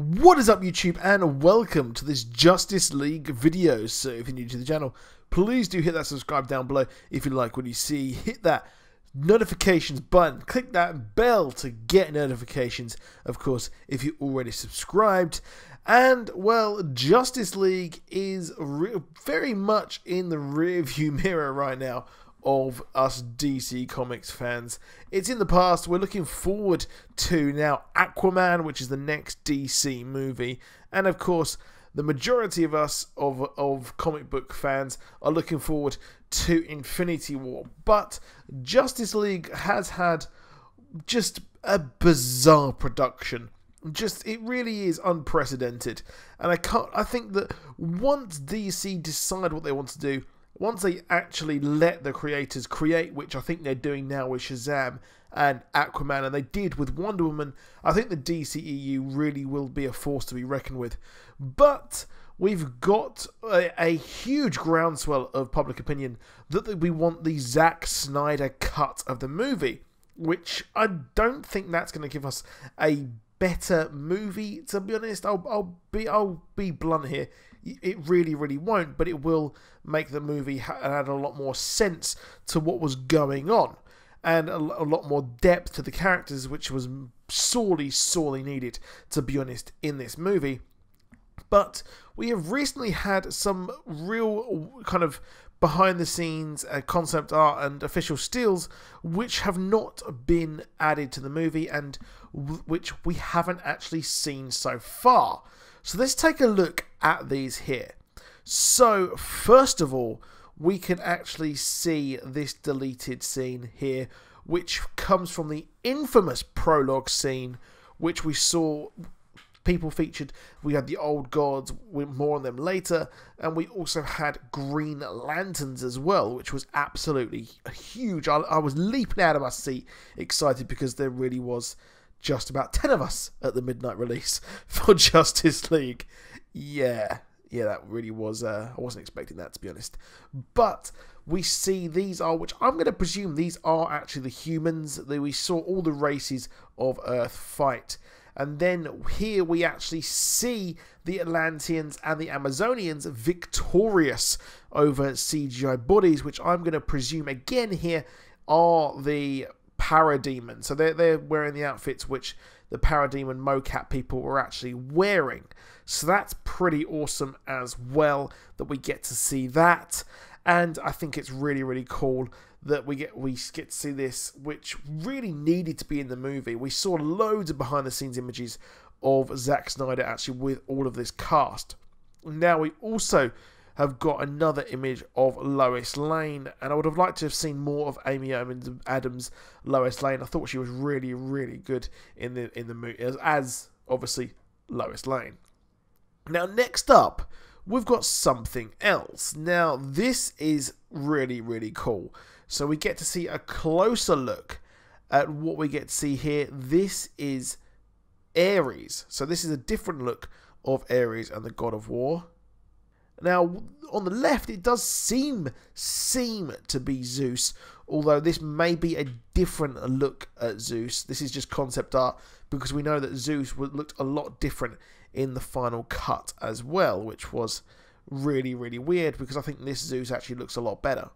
What is up, YouTube, and welcome to this Justice League video. So if you're new to the channel, please do hit that subscribe down below if you like what you see. Hit that notifications button, click that bell to get notifications, of course, if you're already subscribed. And well, Justice League is very much in the rearview mirror right now of us DC Comics fans. It's in the past. We're looking forward to now Aquaman, which is the next DC movie, and of course the majority of us of comic book fans are looking forward to Infinity War. But Justice League has had just a bizarre production. It really is unprecedented, and I think that once DC decide what they want to do, once they actually let the creators create, which I think they're doing now with Shazam and Aquaman, and they did with Wonder Woman, I think the DCEU really will be a force to be reckoned with. But we've got a huge groundswell of public opinion that we want the Zack Snyder cut of the movie, which I don't think that's going to give us a better movie, to be honest. I'll be blunt here. It really won't, but it will make the movie add a lot more sense to what was going on, and a lot more depth to the characters, which was sorely needed, to be honest, in this movie. But we have recently had some real kind of behind the scenes concept art and official stills which have not been added to the movie, and which we haven't actually seen so far. So let's take a look at these here. So first of all, we can actually see this deleted scene here, which comes from the infamous prologue scene, which we saw people featured. We had the old gods, more on them later, and we also had Green Lanterns as well, which was absolutely huge. I was leaping out of my seat, excited, because there really was just about 10 of us at the midnight release for Justice League. Yeah, that really was, I wasn't expecting that, to be honest. But we see these are, which I'm going to presume these are actually the humans. We saw all the races of Earth fight. And then here we actually see the Atlanteans and the Amazonians victorious over CGI bodies, which I'm going to presume again here are the Parademon. So they're wearing the outfits which the Parademon mocap people were actually wearing. So that's pretty awesome as well that we get to see that. And I think it's really cool that we get to see this, which really needed to be in the movie. We saw loads of behind the scenes images of Zack Snyder actually with all of this cast. Now we also have got another image of Lois Lane, and I would have liked to have seen more of Amy Adams' Lois Lane. I thought she was really good in the movie as obviously Lois Lane. Now next up, we've got something else. Now this is really cool. So we get to see a closer look at what we get to see here. This is Aries. So this is a different look of Aries and the God of War. Now, on the left, it does seem to be Zeus, although this may be a different look at Zeus. This is just concept art, because we know that Zeus looked a lot different in the final cut as well, which was really weird, because I think this Zeus actually looks a lot better.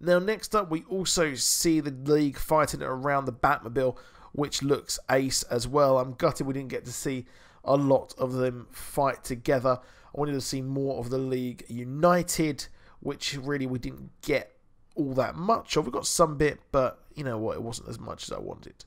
Now, next up, we also see the League fighting around the Batmobile, which looks ace as well. I'm gutted we didn't get to see a lot of them fight together. I wanted to see more of the League united, which really we didn't get all that much of. We got some bit, but you know what, it wasn't as much as I wanted.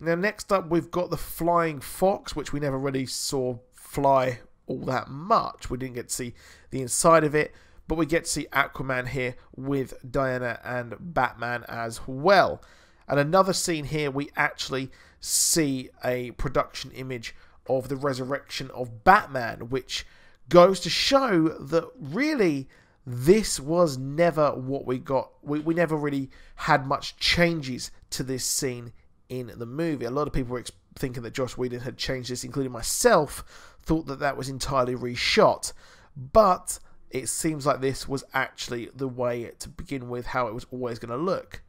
Now next up, we've got the Flying Fox, which we never really saw fly all that much. We didn't get to see the inside of it, but we get to see Aquaman here with Diana and Batman as well. And another scene here, we actually see a production image of the resurrection of Batman, which goes to show that really this was never what we got. We never really had much changes to this scene in the movie. A lot of people were thinking that Joss Whedon had changed this, including myself, thought that that was entirely reshot. But it seems like this was actually the way to begin with, how it was always going to look.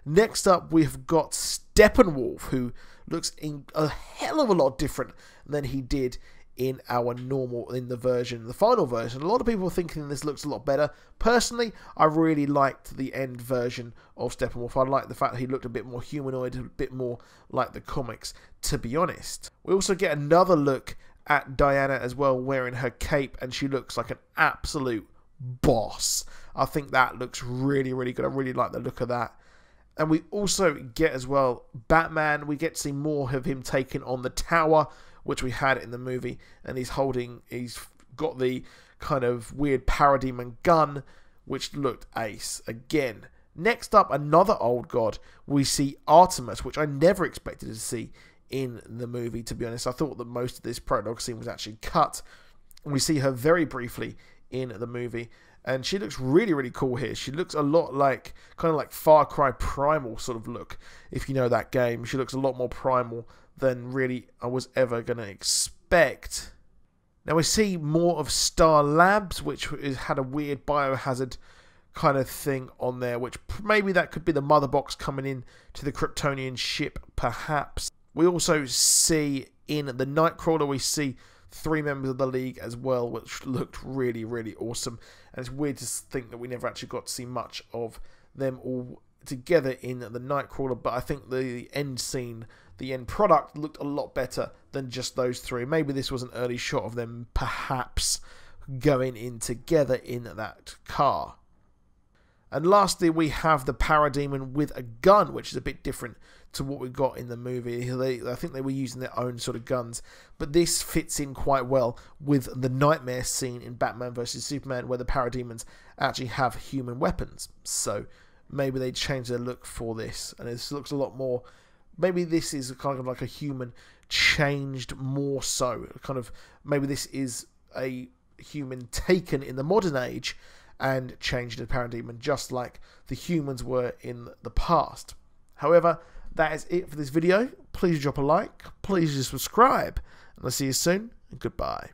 Next up, we've got Steppenwolf, who looks a hell of a lot different than he did in the final version. A lot of people are thinking this looks a lot better. Personally, I really liked the end version of Steppenwolf. I liked the fact that he looked a bit more humanoid, a bit more like the comics, to be honest. We also get another look at Diana as well, wearing her cape, and she looks like an absolute boss. I think that looks really, really good. I really like the look of that. And we also get as well Batman. We get to see more of him taking on the tower, which we had in the movie, and he's got the kind of weird Parademon gun, which looked ace again. Next up, another old god. We see Artemis, which I never expected to see in the movie, to be honest. I thought that most of this prologue scene was actually cut. We see her very briefly in the movie, and she looks really, really cool here. She looks a lot like, kind of like Far Cry Primal sort of look, if you know that game. She looks a lot more primal than really I was ever going to expect. Now we see more of Star Labs, which had a weird biohazard kind of thing on there, which maybe that could be the mother box coming in to the Kryptonian ship, perhaps. We also see in the Nightcrawler, we see 3 members of the League as well, which looked really, really awesome. And it's weird to think that we never actually got to see much of them all together in the Nightcrawler, but I think the end scene, the end product, looked a lot better than just those 3. Maybe this was an early shot of them perhaps going in together in that car. And lastly, we have the Parademon with a gun, which is a bit different to what we got in the movie. I think they were using their own sort of guns, but this fits in quite well with the nightmare scene in Batman vs Superman, where the Parademons actually have human weapons. So maybe they changed their look for this, and this looks a lot more. Maybe this is kind of like a human changed more so. Kind of maybe this is a human taken in the modern age and changed into Parademon, just like the humans were in the past. However, that is it for this video. Please drop a like, please subscribe, and I'll see you soon, and goodbye.